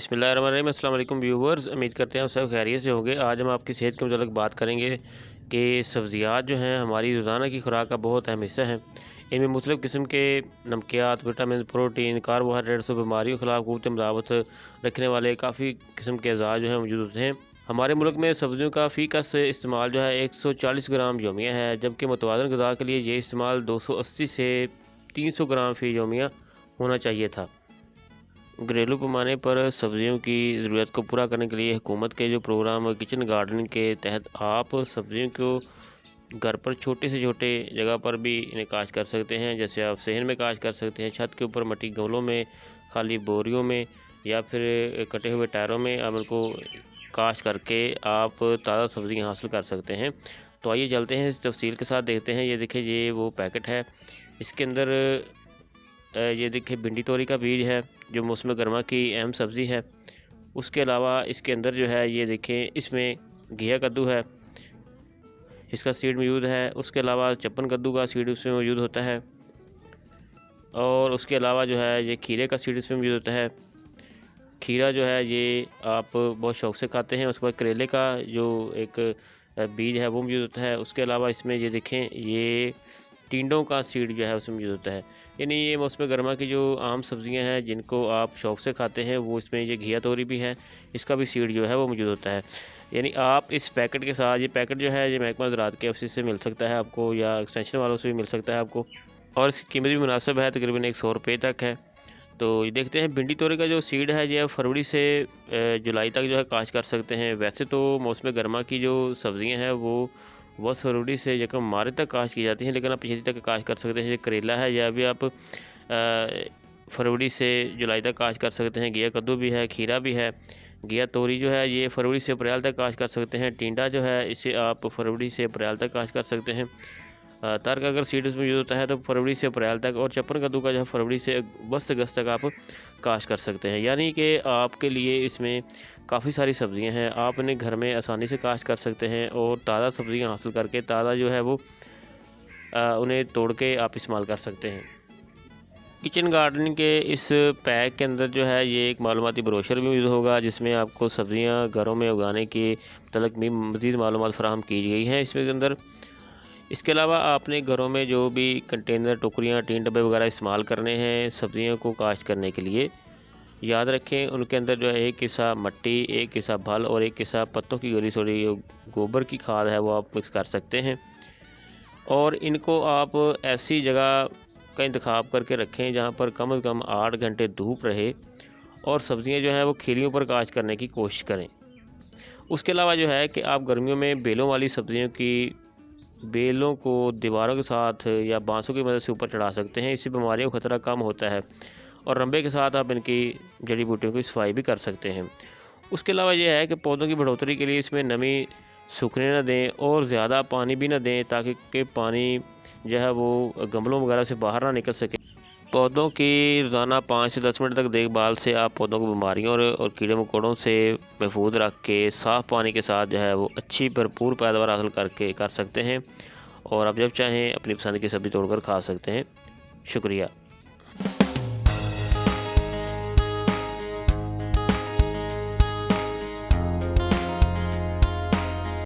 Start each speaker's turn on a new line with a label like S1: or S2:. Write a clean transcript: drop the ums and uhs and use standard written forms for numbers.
S1: बिस्मिल्लाहिर्रहमानिर्रहीम। अस्सलाम वालेकुम व्यूवर्स, उम्मीद करते हैं आप सब खैरियत से होंगे। आज हम आपकी सेहत के मुतालिक बात करेंगे कि सब्ज़ियात जो हैं हमारी रोज़ाना की खुराक का बहुत अहम हिस्सा हैं। इनमें मुख्तलिफ़ किस्म के नमकियात, विटामिन, प्रोटीन, कार्बोहाइड्रेट्स और बीमारियों के खिलाफ क़ुव्वत मुदाफ़अत रखने वाले काफ़ी किस्म के अज़ा जो हैं मौजूद होते हैं। हमारे मुल्क में सब्ज़ियों का फ़ी कस इस्तेमाल जो है 140 ग्राम यौमिया है, जबकि मुतवाज़न ग़िज़ा के लिए ये इस्तेमाल 280 से 300 ग्राम फ़ी यौमिया होना चाहिए था। घरेलू पैमाने पर सब्जियों की ज़रूरत को पूरा करने के लिए हुकूमत के जो प्रोग्राम किचन गार्डनिंग के तहत आप सब्जियों को घर पर छोटे से छोटे जगह पर भी इन्हें काश्त कर सकते हैं। जैसे आप सहन में काश्त कर सकते हैं, छत के ऊपर मट्टी गमलों में, खाली बोरियों में या फिर कटे हुए टायरों में आप इनको काश्त करके आप ताज़ा सब्ज़ियाँ हासिल कर सकते हैं। तो आइए चलते हैं इस तफसील के साथ देखते हैं। ये देखिए, ये वो पैकेट है, इसके अंदर ये देखिए भिंडी तोरी का बीज है जो मौसम गर्मा की अहम सब्ज़ी है। उसके अलावा इसके अंदर जो है ये देखें, इसमें घिया कद्दू है, इसका सीड मौजूद है। उसके अलावा चप्पन कद्दू का सीड उसमें मौजूद होता है और उसके अलावा जो है ये खीरे का सीड इसमें मौजूद होता है। खीरा जो है ये आप बहुत शौक़ से खाते हैं। उसके बाद करेले का जो एक बीज है वो मौजूद होता है। उसके अलावा इसमें ये देखें, ये टिंडों का सीड जो है उसमें मौजूद होता है। यानी ये मौसम गर्मा की जो आम सब्ज़ियां हैं जिनको आप शौक़ से खाते हैं, वो इसमें ये घिया तोरी भी है, इसका भी सीड जो है वो मौजूद होता है। यानी आप इस पैकेट के साथ, ये पैकेट जो है ये महकमा ज़राअत के ऑफिस से मिल सकता है आपको या एक्सटेंशन वालों से भी मिल सकता है आपको, और इसकी कीमत भी मुनासिब है, तकरीबन 100 रुपये तक है। तो ये देखते हैं, भिंडी तोरी का जो सीड है ये फरवरी से जुलाई तक जो है काश्त कर सकते हैं। वैसे तो मौसम गर्मा की जो सब्ज़ियाँ हैं वो बस फरवरी से यकम मार्च तक काश्त की जाती हैं, लेकिन आप पिछली तक काश्त कर सकते हैं। करेला है या भी आप फरवरी से जुलाई तक काश्त कर सकते हैं। घिया कद्दू भी है, खीरा भी है। घिया तोरी जो है ये फरवरी से अप्रैल तक काश्त कर सकते हैं। टिंडा जो है इसे आप फरवरी से अप्रैल तक काश्त कर सकते हैं। तर का अगर सीड उसमें यूज़ होता है तो फरवरी से अप्रैल तक, और चप्पन कद्दू का जो है फरवरी से अगस्त तक आप काश्त कर सकते हैं। यानी कि आपके लिए इसमें काफ़ी सारी सब्ज़ियां हैं, आप इन्हें घर में आसानी से काश्त कर सकते हैं और ताज़ा सब्ज़ियां हासिल करके ताज़ा जो है वो उन्हें तोड़ के आप इस्तेमाल कर सकते हैं। किचन गार्डनिंग के इस पैक के अंदर जो है ये एक मालूमाती ब्रोशर भी मौजूद होगा, जिसमें आपको सब्ज़ियां घरों में उगाने के मतलब भी मज़ीद मालूमात फ़राहम की गई हैं इसमें के अंदर। इसके अलावा आपने घरों में जो भी कंटेनर, टोकरियाँ, टीन डब्बे वगैरह इस्तेमाल करने हैं सब्ज़ियों को काश्त करने के लिए, याद रखें उनके अंदर जो है एक हिस्सा मट्टी, एक हिस्सा फल और एक हिस्सा पत्तों की गली सड़ी गोबर की खाद है वो आप मिक्स कर सकते हैं। और इनको आप ऐसी जगह का इंतखाब करके रखें जहाँ पर कम से कम 8 घंटे धूप रहे और सब्ज़ियाँ जो हैं वो खीलियों पर काश्त करने की कोशिश करें। उसके अलावा जो है कि आप गर्मियों में बेलों वाली सब्ज़ियों की बेलों को दीवारों के साथ या बांसों की मदद से ऊपर चढ़ा सकते हैं। इससे बीमारियों का खतरा कम होता है और रंबे के साथ आप इनकी जड़ी बूटियों की सफाई भी कर सकते हैं। उसके अलावा यह है कि पौधों की बढ़ोतरी के लिए इसमें नमी सूखने ना दें और ज़्यादा पानी भी ना दें, ताकि कि पानी जो है वो गमलों वगैरह से बाहर ना निकल सके। पौधों की रोज़ाना 5 से 10 मिनट तक देखभाल से आप पौधों को बीमारियों और कीड़े मकोड़ों से महफूज रख के साफ़ पानी के साथ जो है वो अच्छी भरपूर पैदावार हासिल कर सकते हैं और आप जब चाहें अपनी पसंद की सब्ज़ी तोड़कर खा सकते हैं। शुक्रिया।